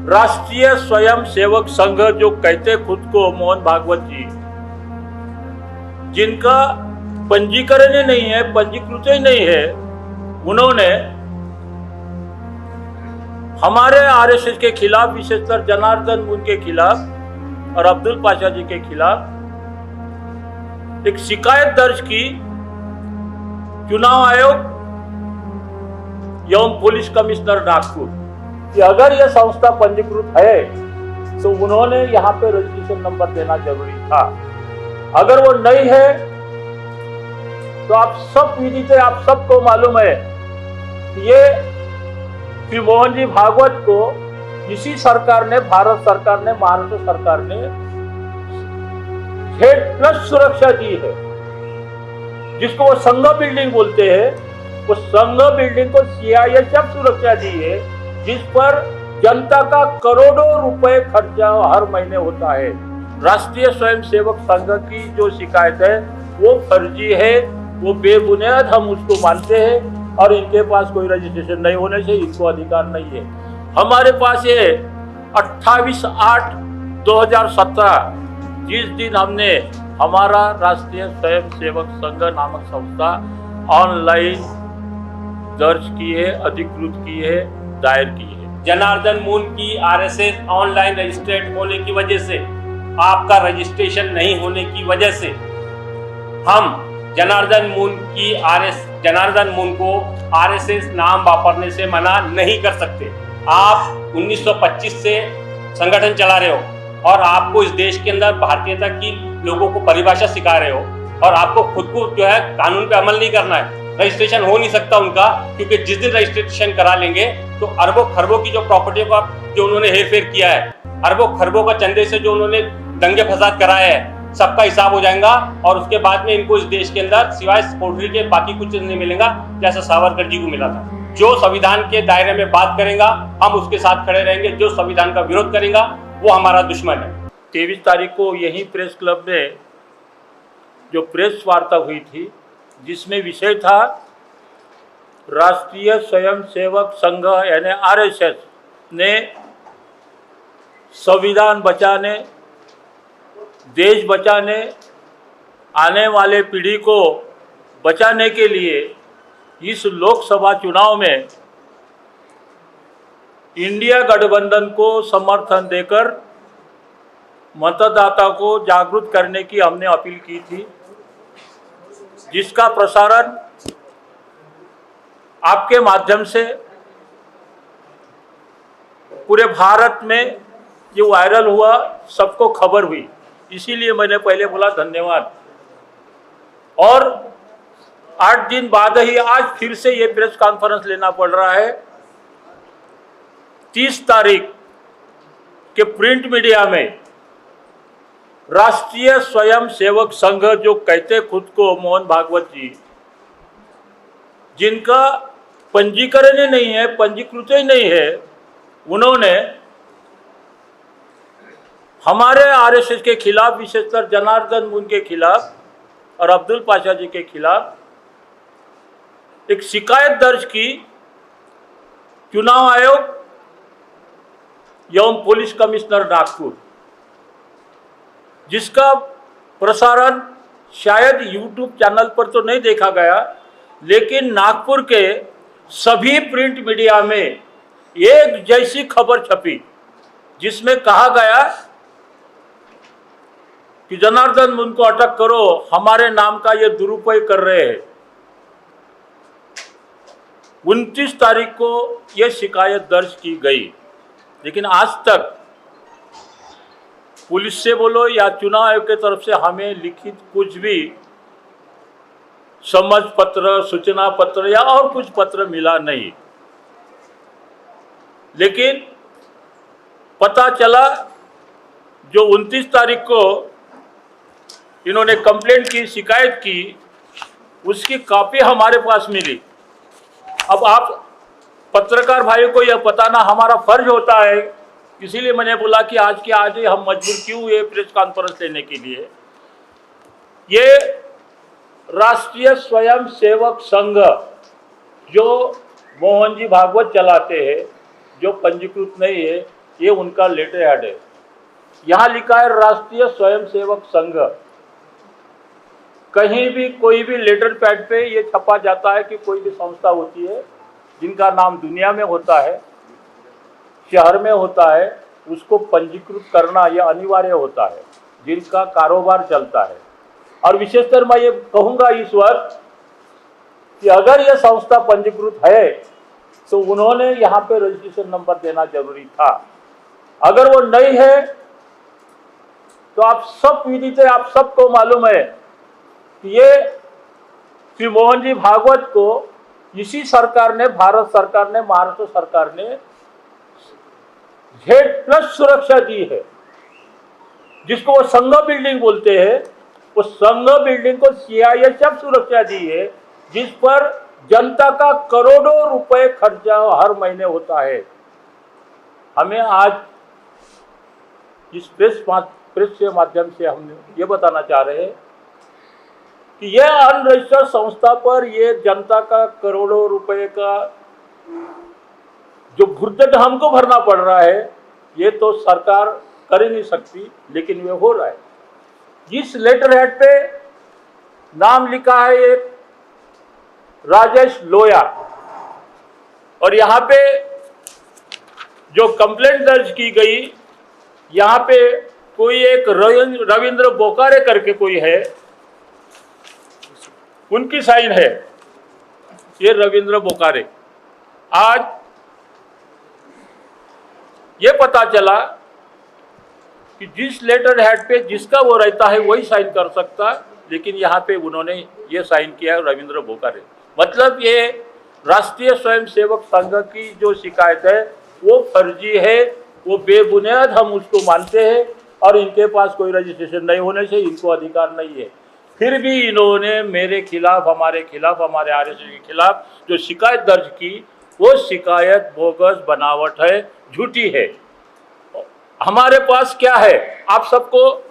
राष्ट्रीय स्वयं सेवक संघ जो कहते खुद को मोहन भागवत जी, जिनका पंजीकरण ही नहीं है, पंजीकृत ही नहीं है, उन्होंने हमारे आरएसएस के खिलाफ, विशेषकर जनार्दन मून के खिलाफ और अब्दुल पाशा जी के खिलाफ एक शिकायत दर्ज की चुनाव आयोग एवं पुलिस कमिश्नर नागपुर कि अगर यह संस्था पंजीकृत है तो उन्होंने यहाँ पे रजिस्ट्रेशन नंबर देना जरूरी था। अगर वो नहीं है तो आप सब विदित है, आप सबको मालूम है कि ये श्री मोहन जी भागवत को इसी सरकार ने, भारत सरकार ने, महाराष्ट्र सरकार ने Z+ सुरक्षा दी है, जिसको वो संघ बिल्डिंग बोलते हैं। वो संघ बिल्डिंग को CISF सुरक्षा दी है, जिस पर जनता का करोड़ों रुपए खर्चा हर महीने होता है। राष्ट्रीय स्वयं सेवक संघ की जो शिकायत है वो फर्जी है, वो बेबुनियाद हम उसको मानते हैं और इनके पास कोई रजिस्ट्रेशन नहीं होने से इनको अधिकार नहीं है। हमारे पास ये 28/8/2017 जिस दिन हमने हमारा राष्ट्रीय स्वयं सेवक संघ नामक संस्था ऑनलाइन दर्ज की है, अधिकृत की है, दायर की है। जनार्दन मून की आरएसएस ऑनलाइन रजिस्टर्ड होने की वजह से, आपका रजिस्ट्रेशन नहीं होने की वजह से हम जनार्दन मून को आरएसएस नाम वापरने से मना नहीं कर सकते। आप 1925 से संगठन चला रहे हो और आपको इस देश के अंदर भारतीयता की लोगों को परिभाषा सिखा रहे हो और आपको खुद को जो है कानून पे अमल नहीं करना है। रजिस्ट्रेशन हो नहीं सकता उनका, क्योंकि जिस दिन रजिस्ट्रेशन करा लेंगे तो अरबों खरबों की जो प्रॉपर्टियों का जो उन्होंने हेरफेर किया है, अरबों खरबों का चंदे से जो उन्होंने दंगे फसाद कराए हैं, सबका हिसाब हो जाएगा और उसके बाद में इनको इस देश के अंदर सिवाय कोठरी के बाकी कुछ नहीं मिलेगा, जैसा सावरकर जी को मिला था। जो संविधान के दायरे में बात करेगा हम उसके साथ खड़े रहेंगे, जो संविधान का विरोध करेगा वो हमारा दुश्मन है। 23 तारीख को यही प्रेस क्लब में जो प्रेस वार्ता हुई थी, जिसमें विषय था राष्ट्रीय स्वयं सेवक संघ यानी आरएसएस ने संविधान बचाने, देश बचाने, आने वाले पीढ़ी को बचाने के लिए इस लोकसभा चुनाव में इंडिया गठबंधन को समर्थन देकर मतदाता को जागरूक करने की हमने अपील की थी, जिसका प्रसारण आपके माध्यम से पूरे भारत में ये वायरल हुआ, सबको खबर हुई। इसीलिए मैंने पहले बोला धन्यवाद। और 8 दिन बाद ही आज फिर से ये प्रेस कॉन्फ्रेंस लेना पड़ रहा है। 30 तारीख के प्रिंट मीडिया में राष्ट्रीय स्वयं सेवक संघ जो कहते खुद को मोहन भागवत जी, जिनका पंजीकरण ही नहीं है, पंजीकृत ही नहीं है, उन्होंने हमारे आरएसएस के खिलाफ, विशेषकर जनार्दन मून के खिलाफ और अब्दुल पाशा जी के खिलाफ एक शिकायत दर्ज की चुनाव आयोग एवं पुलिस कमिश्नर नागपुर, जिसका प्रसारण शायद YouTube चैनल पर तो नहीं देखा गया, लेकिन नागपुर के सभी प्रिंट मीडिया में एक जैसी खबर छपी, जिसमें कहा गया कि जनार्दन मून को अटक करो, हमारे नाम का ये दुरुपयोग कर रहे हैं। 29 तारीख को यह शिकायत दर्ज की गई, लेकिन आज तक पुलिस से बोलो या चुनाव आयोग की तरफ से हमें लिखित कुछ भी समझ पत्र, सूचना पत्र या और कुछ पत्र मिला नहीं। लेकिन पता चला जो 29 तारीख को इन्होंने कंप्लेंट की, शिकायत की, उसकी कॉपी हमारे पास मिली। अब आप पत्रकार भाइयों को यह बताना हमारा फर्ज होता है, इसीलिए मैंने बोला कि आज के आज ही हम मजबूर क्यों हुए प्रेस कॉन्फ्रेंस लेने के लिए। ये राष्ट्रीय स्वयं सेवक संघ जो मोहन जी भागवत चलाते हैं, जो पंजीकृत नहीं है, ये उनका लेटर हेड है। यहाँ लिखा है राष्ट्रीय स्वयंसेवक संघ। कहीं भी कोई भी लेटर पैड पे ये छपा जाता है कि कोई भी संस्था होती है जिनका नाम दुनिया में होता है, शहर में होता है, उसको पंजीकृत करना यह अनिवार्य होता है, जिनका कारोबार चलता है। और विशेषकर मैं ये कहूँगा इस वर्ष कि अगर यह संस्था पंजीकृत है तो उन्होंने यहाँ पे रजिस्ट्रेशन नंबर देना जरूरी था। अगर वो नहीं है तो आप सब विदित है, आप सबको मालूम है कि ये श्री मोहन जी भागवत को इसी सरकार ने, भारत सरकार ने, महाराष्ट्र सरकार ने Z+ सुरक्षा दी है, जिसको वो संघ बिल्डिंग बोलते हैं। वो संघ बिल्डिंग को CISF सुरक्षा दी है, जिस पर जनता का करोड़ों रुपए खर्चा हर महीने होता है। हमें आज इस प्रेस के माध्यम से हम ये बताना चाह रहे हैं कि यह अनरजिस्टर्ड संस्था पर ये जनता का करोड़ों रुपए का जो भुर्दट हमको भरना पड़ रहा है, ये तो सरकार कर ही नहीं सकती, लेकिन ये हो रहा है। इस लेटर हेड पे नाम लिखा है एक राजेश लोया, और यहाँ पे जो कंप्लेंट दर्ज की गई, यहाँ पे कोई एक रविंद्र बोकारे करके कोई है, उनकी साइन है, ये रविंद्र बोकारे। आज ये पता चला कि जिस लेटर हेड पे जिसका वो रहता है वही साइन कर सकता, लेकिन यहाँ पे उन्होंने ये साइन किया रविंद्र बोकारे। मतलब ये राष्ट्रीय स्वयंसेवक संघ की जो शिकायत है वो फर्जी है, वो बेबुनियाद हम उसको मानते हैं, और इनके पास कोई रजिस्ट्रेशन नहीं होने से इनको अधिकार नहीं है। फिर भी इन्होंने मेरे खिलाफ, हमारे RSS के खिलाफ जो शिकायत दर्ज की, वो शिकायत बोगस, बनावट है, झूठी है। हमारे पास क्या है आप सबको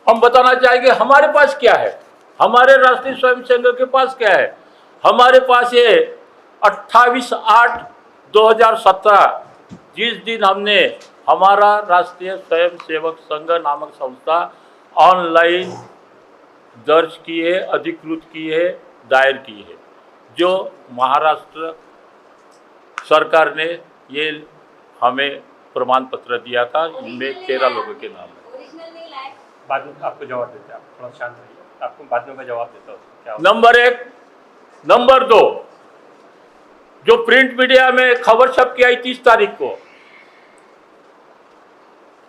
हम बताना चाहेंगे। हमारे पास क्या है, हमारे राष्ट्रीय स्वयंसेवक के पास क्या है। हमारे पास ये 28/8/2017 जिस दिन हमने हमारा राष्ट्रीय स्वयंसेवक संघ नामक संस्था ऑनलाइन दर्ज की है, अधिकृत की है, दायर की है, जो महाराष्ट्र सरकार ने ये हमें प्रमाण पत्र दिया था। इनमें 13 लोगों के नाम है। बाद में आपको जवाब देते हैं, आप थोड़ा शांत रहिए, आपको बाद में मैं जवाब देता हूँ। नंबर 1। नंबर 2, जो प्रिंट मीडिया में खबर छप के आई 30 तारीख को,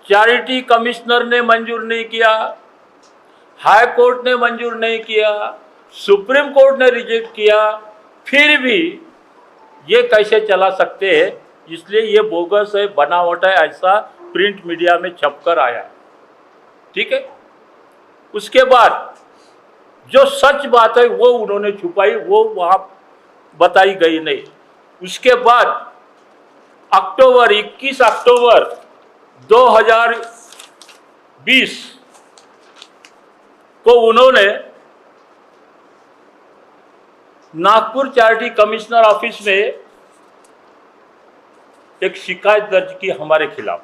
चैरिटी कमिश्नर ने मंजूर नहीं किया, हाई कोर्ट ने मंजूर नहीं किया, सुप्रीम कोर्ट ने रिजेक्ट किया, फिर भी ये कैसे चला सकते हैं। इसलिए ये बोगस है, बनावट है, ऐसा प्रिंट मीडिया में छपकर आया। ठीक है। उसके बाद जो सच बात है वो उन्होंने छुपाई, वो वहां बताई गई नहीं। उसके बाद 21 अक्टूबर 2020 को उन्होंने नागपुर चैरिटी कमिश्नर ऑफिस में एक शिकायत दर्ज की हमारे खिलाफ।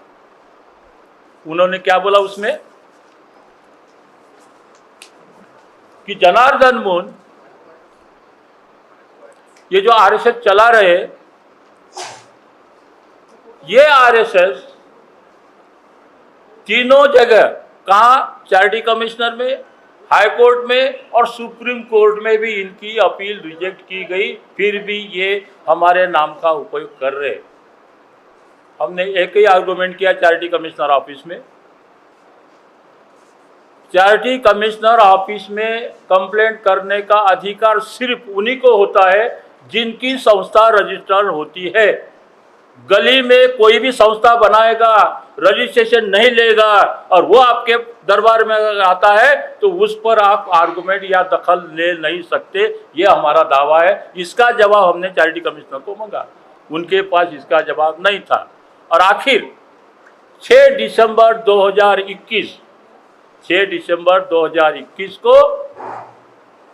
उन्होंने क्या बोला उसमें कि जनार्दन मून ये जो RSS चला रहे, ये RSS तीनों जगह, कहाँ, चैरिटी कमिश्नर में, हाई कोर्ट में और सुप्रीम कोर्ट में भी इनकी अपील रिजेक्ट की गई, फिर भी ये हमारे नाम का उपयोग कर रहे। हमने एक ही आर्गुमेंट किया चैरिटी कमिश्नर ऑफिस में। चैरिटी कमिश्नर ऑफिस में कंप्लेंट करने का अधिकार सिर्फ उन्हीं को होता है जिनकी संस्था रजिस्टर्ड होती है। गली में कोई भी संस्था बनाएगा, रजिस्ट्रेशन नहीं लेगा और वो आपके दरबार में आता है तो उस पर आप आर्गुमेंट या दखल ले नहीं सकते, ये हमारा दावा है। इसका जवाब हमने चैरिटी कमिश्नर को मांगा, उनके पास इसका जवाब नहीं था। और आखिर 6 दिसंबर 2021 को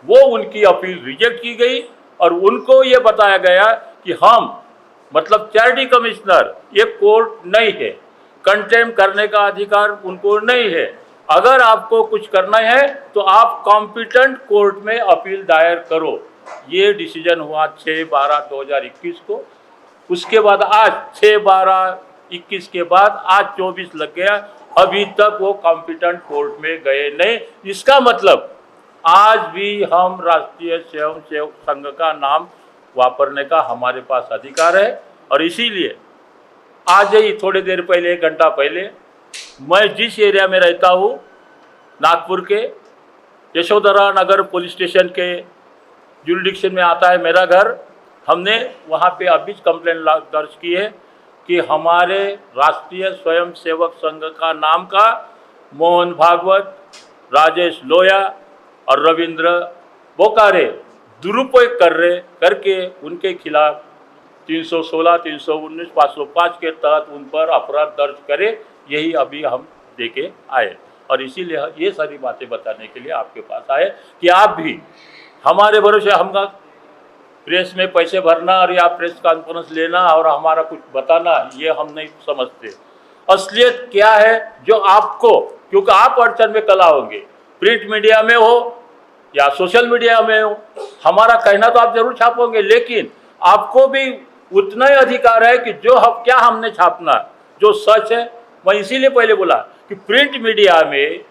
वो उनकी अपील रिजेक्ट की गई और उनको ये बताया गया कि हम मतलब चैरिटी कमिश्नर ये कोर्ट नहीं है, कंटेम्प्ट करने का अधिकार उनको नहीं है। अगर आपको कुछ करना है तो आप कॉम्पिटेंट कोर्ट में अपील दायर करो। ये डिसीजन हुआ 6/12/2021 को। उसके बाद आज 6/12/21 के बाद आज 24 लग गया, अभी तक वो कॉम्पिटेंट कोर्ट में गए नहीं। इसका मतलब आज भी हम राष्ट्रीय स्वयंसेवक संघ का नाम वापरने का हमारे पास अधिकार है। और इसीलिए आज ही थोड़ी देर पहले, 1 घंटा पहले, मैं जिस एरिया में रहता हूँ, नागपुर के यशोधरा नगर पुलिस स्टेशन के जुरिडिक्शन में आता है मेरा घर, हमने वहाँ पे अभी कंप्लेंट दर्ज की है कि हमारे राष्ट्रीय स्वयंसेवक संघ का नाम का मोहन भागवत, राजेश लोया और रविंद्र बोकारे दुरुपयोग करके उनके खिलाफ 316, 319, 505 के तहत उन पर अपराध दर्ज करे। यही अभी हम देके आए और इसीलिए ये सारी बातें बताने के लिए आपके पास आए कि आप भी हमारे भरोसे हम प्रेस में पैसे भरना और या प्रेस कॉन्फ्रेंस लेना और हमारा कुछ बताना, ये हम नहीं समझते। असलियत क्या है जो आपको, क्योंकि आप अड़चन में कला होंगे, प्रिंट मीडिया में हो या सोशल मीडिया में हो, हमारा कहना तो आप जरूर छापोगे, लेकिन आपको भी उतना ही अधिकार है कि जो हम क्या हमने छापना, जो सच है। मैं इसीलिए पहले बोला कि प्रिंट मीडिया में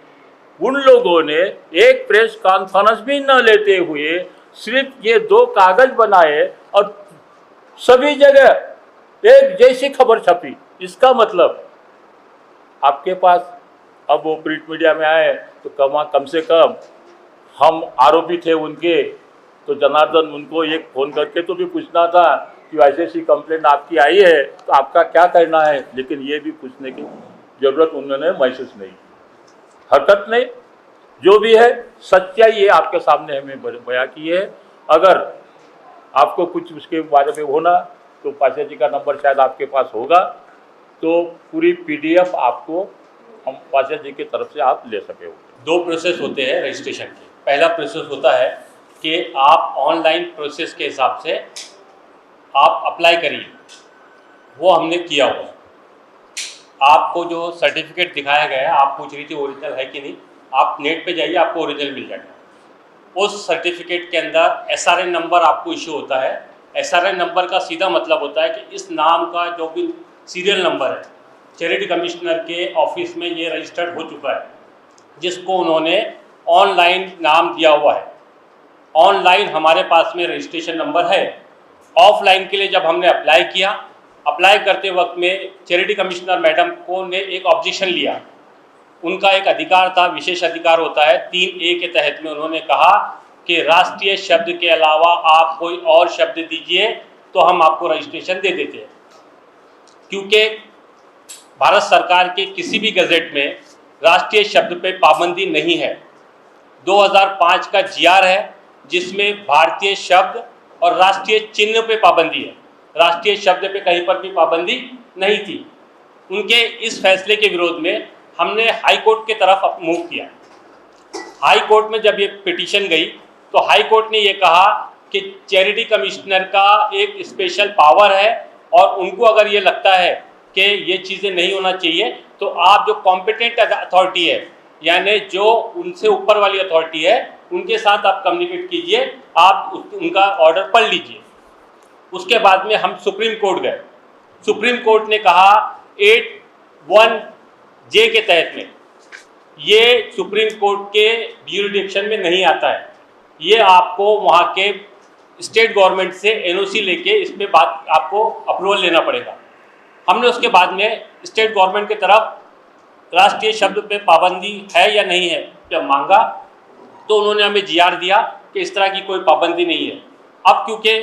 उन लोगों ने एक प्रेस कॉन्फ्रेंस भी न लेते हुए सिर्फ ये 2 कागज बनाए और सभी जगह एक जैसी खबर छपी। इसका मतलब आपके पास अब वो प्रिंट मीडिया में आए तो कम से कम हम आरोपी थे उनके, तो जनार्दन उनको एक फ़ोन करके तो भी पूछना था कि ऐसी कंप्लेंट आपकी आई है तो आपका क्या कहना है। लेकिन ये भी पूछने की जरूरत उन्होंने महसूस नहीं की, हरकत नहीं। जो भी है सच्चाई ये आपके सामने हमें बयां की है। अगर आपको कुछ उसके बारे में होना तो पाशा जी का नंबर शायद आपके पास होगा, तो पूरी PDF आपको हम पाशा जी की तरफ से आप ले सके हो। 2 प्रोसेस होते हैं रजिस्ट्रेशन के। पहला प्रोसेस होता है कि आप ऑनलाइन प्रोसेस के हिसाब से आप अप्लाई करिए, वो हमने किया हुआ। आपको जो सर्टिफिकेट दिखाया गया है, आप पूछ रही थी ओरिजिनल है कि नहीं, आप नेट पे जाइए, आपको ओरिजिनल मिल जाएगा। उस सर्टिफिकेट के अंदर SRN नंबर आपको इशू होता है। SRN नंबर का सीधा मतलब होता है कि इस नाम का जो भी सीरियल नंबर है, चैरिटी कमिश्नर के ऑफिस में ये रजिस्टर्ड हो चुका है, जिसको उन्होंने ऑनलाइन नाम दिया हुआ है। ऑनलाइन हमारे पास में रजिस्ट्रेशन नंबर है। ऑफलाइन के लिए जब हमने अप्लाई किया, अप्लाई करते वक्त में चैरिटी कमिश्नर मैडम को ने एक ऑब्जेक्शन लिया। उनका एक अधिकार था, विशेष अधिकार होता है 3A के तहत में। उन्होंने कहा कि राष्ट्रीय शब्द के अलावा आप कोई और शब्द दीजिए तो हम आपको रजिस्ट्रेशन दे देते हैं, क्योंकि भारत सरकार के किसी भी गज़ेट में राष्ट्रीय शब्द पे पाबंदी नहीं है। 2005 का GR है जिसमें भारतीय शब्द और राष्ट्रीय चिन्ह पे पाबंदी है। राष्ट्रीय शब्द पे कहीं पर भी पाबंदी नहीं थी। उनके इस फैसले के विरोध में हमने हाई कोर्ट के तरफ मूव किया। हाई कोर्ट में जब ये पिटीशन गई तो हाई कोर्ट ने ये कहा कि चैरिटी कमिश्नर का एक स्पेशल पावर है और उनको अगर ये लगता है कि ये चीज़ें नहीं होना चाहिए तो आप जो कॉम्पिटेंट अथॉरिटी है, यानी जो उनसे ऊपर वाली अथॉरिटी है, उनके साथ आप कम्युनिकेट कीजिए, आप उनका ऑर्डर पढ़ लीजिए। उसके बाद में हम सुप्रीम कोर्ट गए। सुप्रीम कोर्ट ने कहा 81J के तहत में ये सुप्रीम कोर्ट के ज्यूरिडिक्शन में नहीं आता है। ये आपको वहाँ के स्टेट गवर्नमेंट से NOC लेके इसमें बात आपको अप्रूवल लेना पड़ेगा। हमने उसके बाद में स्टेट गवर्नमेंट की तरफ राष्ट्रीय शब्द पे पाबंदी है या नहीं है जब मांगा तो उन्होंने हमें GR दिया कि इस तरह की कोई पाबंदी नहीं है। अब क्योंकि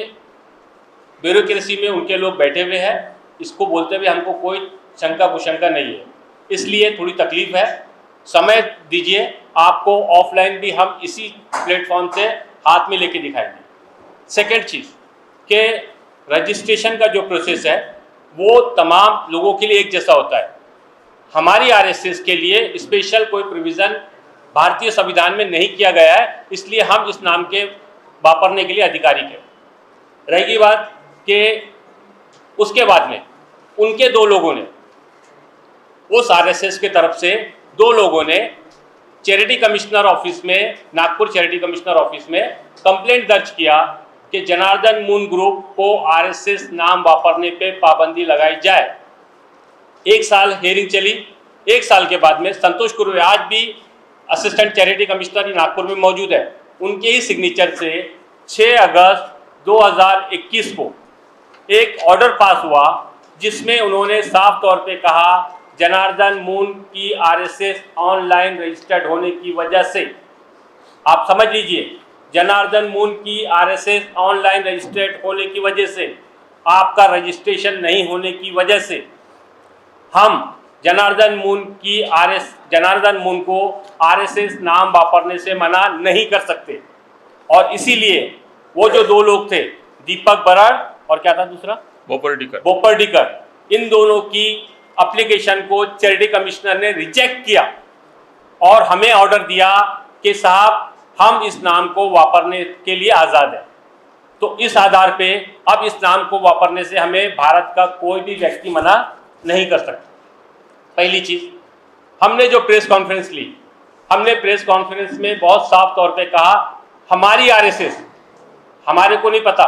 ब्यूरोक्रेसी में उनके लोग बैठे हुए हैं, इसको बोलते हुए हमको कोई शंका कुशंका नहीं है, इसलिए थोड़ी तकलीफ है। समय दीजिए, आपको ऑफलाइन भी हम इसी प्लेटफॉर्म से हाथ में लेके दिखाएंगे। सेकेंड चीज़ कि रजिस्ट्रेशन का जो प्रोसेस है वो तमाम लोगों के लिए एक जैसा होता है। हमारी RSS के लिए स्पेशल कोई प्रोविज़न भारतीय संविधान में नहीं किया गया है, इसलिए हम इस नाम के वापरने के लिए अधिकारी हैं। रहेगी बात कि उसके बाद में उनके 2 लोगों ने, उस आरएसएस की तरफ से 2 लोगों ने चैरिटी कमिश्नर ऑफिस में, नागपुर चैरिटी कमिश्नर ऑफिस में कंप्लेंट दर्ज किया कि जनार्दन मून ग्रुप को आरएसएस नाम वापरने पे पाबंदी लगाई जाए। 1 साल हेयरिंग चली। 1 साल के बाद में संतोष कुर्वे आज भी असिस्टेंट चैरिटी कमिश्नर नागपुर में मौजूद है, उनके ही सिग्नेचर से 6 अगस्त 2021 को एक ऑर्डर पास हुआ जिसमें उन्होंने साफ तौर पे कहा जनार्दन मून की आरएसएस ऑनलाइन रजिस्टर्ड होने की वजह से, आप समझ लीजिए, जनार्दन मून की आरएसएस ऑनलाइन रजिस्टर्ड होने की वजह से, आपका रजिस्ट्रेशन नहीं होने की वजह से हम जनार्दन मून को आरएसएस नाम वापरने से मना नहीं कर सकते। और इसीलिए वो जो 2 लोग थे, दीपक बराड़ और क्या था दूसरा, बोपर्डिकर, इन दोनों की एप्लीकेशन को चैरिटी कमिश्नर ने रिजेक्ट किया और हमें ऑर्डर दिया कि साहब हम इस नाम को वापरने के लिए आज़ाद हैं। तो इस आधार पे अब इस नाम को वापरने से हमें भारत का कोई भी व्यक्ति मना नहीं कर सकता। पहली चीज़, हमने जो प्रेस कॉन्फ्रेंस ली, हमने प्रेस कॉन्फ्रेंस में बहुत साफ तौर पे कहा हमारी आरएसएस, हमारे को नहीं पता,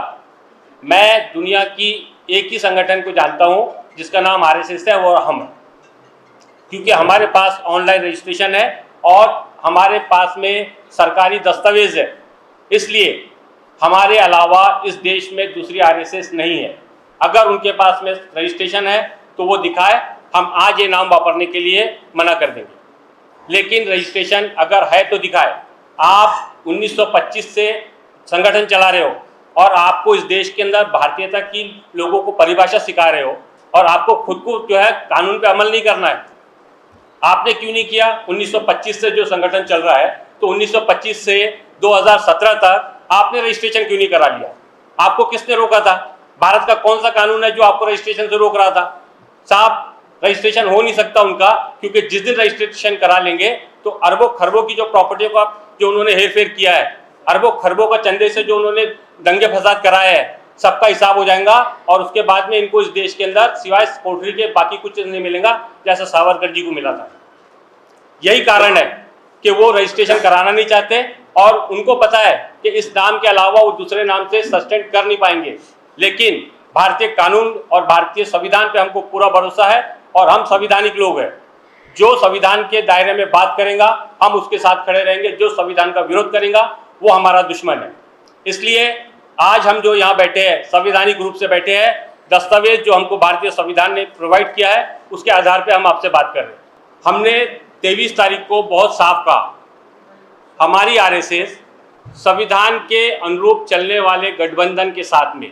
मैं दुनिया की एक ही संगठन को जानता हूं जिसका नाम आरएसएस है, वो हम हैं, क्योंकि हमारे पास ऑनलाइन रजिस्ट्रेशन है और हमारे पास में सरकारी दस्तावेज है, इसलिए हमारे अलावा इस देश में दूसरी आरएसएस नहीं है। अगर उनके पास में रजिस्ट्रेशन है तो वो दिखाए, हम आज ये नाम वापरने के लिए मना कर देंगे, लेकिन रजिस्ट्रेशन अगर है तो दिखाए। आप 1925 से संगठन चला रहे हो और आपको इस देश के अंदर भारतीयता की लोगों को परिभाषा सिखा रहे हो और आपको खुद को जो है कानून पे अमल नहीं करना है। आपने क्यों नहीं किया? 1925 से जो संगठन चल रहा है, तो 1925 से 2017 तक आपने रजिस्ट्रेशन क्यों नहीं करा लिया? आपको किसने रोका था? भारत का कौन सा कानून है जो आपको रजिस्ट्रेशन से रोक रहा था? साहब, रजिस्ट्रेशन हो नहीं सकता उनका, क्योंकि जिस दिन रजिस्ट्रेशन करा लेंगे तो अरबों खरबों की जो प्रॉपर्टी का जो उन्होंने हेरफेर किया है, अरबों खरबों का चंदे से जो उन्होंने दंगे फसाद कराए हैं, सबका हिसाब हो जाएगा और उसके बाद में इनको इस देश के अंदर सिवाय कोठरी के बाकी कुछ नहीं मिलेगा, जैसा सावरकर जी को मिला था। यही कारण है कि वो रजिस्ट्रेशन कराना नहीं चाहते और उनको पता है कि इस नाम के अलावा वो दूसरे नाम से सस्टेन कर नहीं पाएंगे। लेकिन भारतीय कानून और भारतीय संविधान पे हमको पूरा भरोसा है और हम संविधानिक लोग हैं। जो संविधान के दायरे में बात करेगा हम उसके साथ खड़े रहेंगे, जो संविधान का विरोध करेगा वो हमारा दुश्मन है। इसलिए आज हम जो यहाँ बैठे हैं, संवैधानिक रूप से बैठे हैं, दस्तावेज जो हमको भारतीय संविधान ने प्रोवाइड किया है उसके आधार पे हम आपसे बात कर रहे हैं। हमने 23 तारीख को बहुत साफ कहा, हमारी आरएसएस संविधान के अनुरूप चलने वाले गठबंधन के साथ में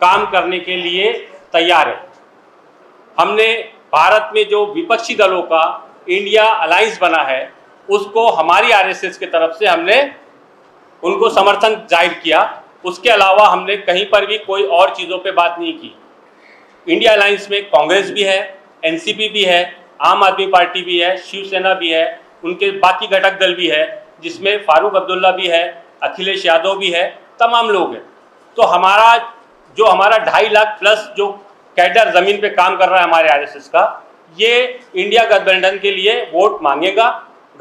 काम करने के लिए तैयार है। हमने भारत में जो विपक्षी दलों का इंडिया अलायंस बना है उसको हमारी आरएसएस की तरफ से हमने उनको समर्थन जाहिर किया। उसके अलावा हमने कहीं पर भी कोई और चीज़ों पे बात नहीं की। इंडिया अलायंस में कांग्रेस भी है, एनसीपी भी है, आम आदमी पार्टी भी है, शिवसेना भी है, उनके बाकी घटक दल भी है, जिसमें फारूक अब्दुल्ला भी है, अखिलेश यादव भी है, तमाम लोग हैं। तो हमारा 2.5 लाख प्लस जो कैडर ज़मीन पे काम कर रहा है हमारे आरएसएस का, ये इंडिया गठबंधन के लिए वोट मांगेगा,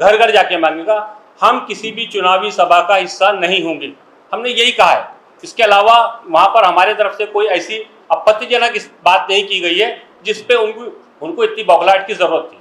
घर घर जाके मांगेगा। हम किसी भी चुनावी सभा का हिस्सा नहीं होंगे, हमने यही कहा है। इसके अलावा वहाँ पर हमारे तरफ से कोई ऐसी आपत्तिजनक बात नहीं की गई है जिस पे उनको इतनी बौखलाहट की ज़रूरत थी।